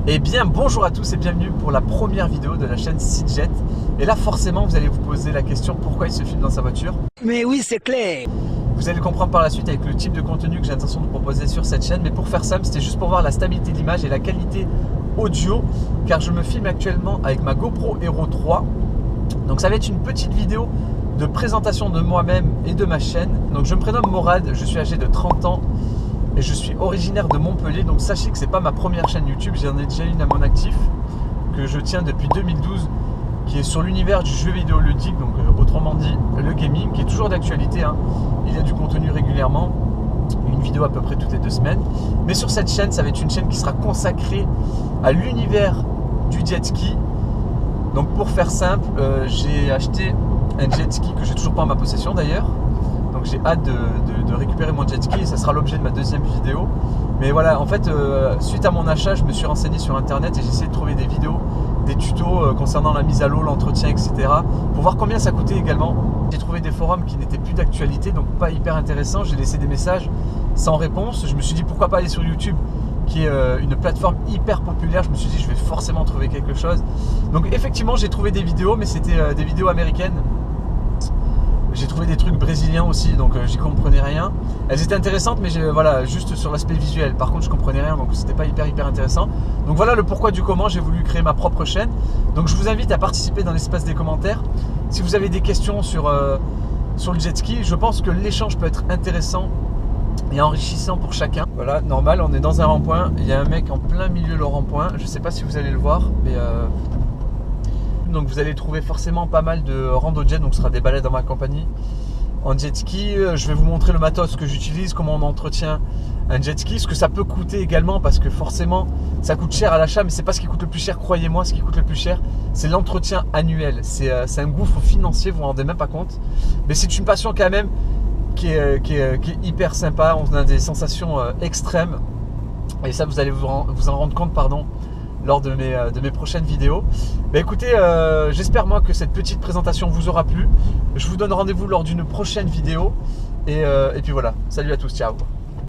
Eh bien bonjour à tous et bienvenue pour la première vidéo de la chaîne Seedjet. Et là forcément vous allez vous poser la question pourquoi il se filme dans sa voiture. Mais oui, c'est clair. Vous allez le comprendre par la suite avec le type de contenu que j'ai l'intention de proposer sur cette chaîne. Mais pour faire simple, c'était juste pour voir la stabilité d'image et la qualité audio, car je me filme actuellement avec ma GoPro Hero 3. Donc ça va être une petite vidéo de présentation de moi-même et de ma chaîne. Donc je me prénomme Morad, je suis âgé de 30 ans et je suis originaire de Montpellier. Donc sachez que c'est pas ma première chaîne YouTube, j'en ai déjà une à mon actif que je tiens depuis 2012, qui est sur l'univers du jeu vidéo ludique, donc autrement dit le gaming, qui est toujours d'actualité, hein. Il y a du contenu régulièrement, une vidéo à peu près toutes les 2 semaines. Mais sur cette chaîne, ça va être une chaîne qui sera consacrée à l'univers du jet ski. Donc pour faire simple, j'ai acheté un jet ski que j'ai toujours pas en ma possession d'ailleurs. Donc j'ai hâte de récupérer mon jet ski et ça sera l'objet de ma deuxième vidéo. Mais voilà, en fait, suite à mon achat, je me suis renseigné sur internet et j'ai essayé de trouver des vidéos, des tutos concernant la mise à l'eau, l'entretien, etc. pour voir combien ça coûtait également. J'ai trouvé des forums qui n'étaient plus d'actualité, donc pas hyper intéressants. J'ai laissé des messages sans réponse. Je me suis dit pourquoi pas aller sur YouTube, qui est une plateforme hyper populaire. Je me suis dit je vais forcément trouver quelque chose. Donc effectivement j'ai trouvé des vidéos, mais c'était des vidéos américaines. J'ai trouvé des trucs brésiliens aussi, donc j'y comprenais rien. Elles étaient intéressantes, mais voilà, juste sur l'aspect visuel. Par contre je comprenais rien, donc c'était pas hyper intéressant. Donc voilà le pourquoi du comment j'ai voulu créer ma propre chaîne. Donc je vous invite à participer dans l'espace des commentaires. Si vous avez des questions sur le jet ski, je pense que l'échange peut être intéressant et enrichissant pour chacun. Voilà, normal, on est dans un rond-point. Il y a un mec en plein milieu le rond-point. Je sais pas si vous allez le voir, mais donc vous allez trouver forcément pas mal de rando jet. Donc ce sera des balades dans ma compagnie en jet ski. Je vais vous montrer le matos que j'utilise, comment on entretient un jet ski, ce que ça peut coûter également, parce que forcément ça coûte cher à l'achat, mais c'est pas ce qui coûte le plus cher, croyez-moi. Ce qui coûte le plus cher, c'est l'entretien annuel. C'est un gouffre financier, vous vous rendez même pas compte, mais c'est une passion quand même qui est hyper sympa. On a des sensations extrêmes et ça vous allez vous en rendre compte lors de mes prochaines vidéos. Écoutez, j'espère moi que cette petite présentation vous aura plu. Je vous donne rendez-vous lors d'une prochaine vidéo et puis voilà, salut à tous, ciao.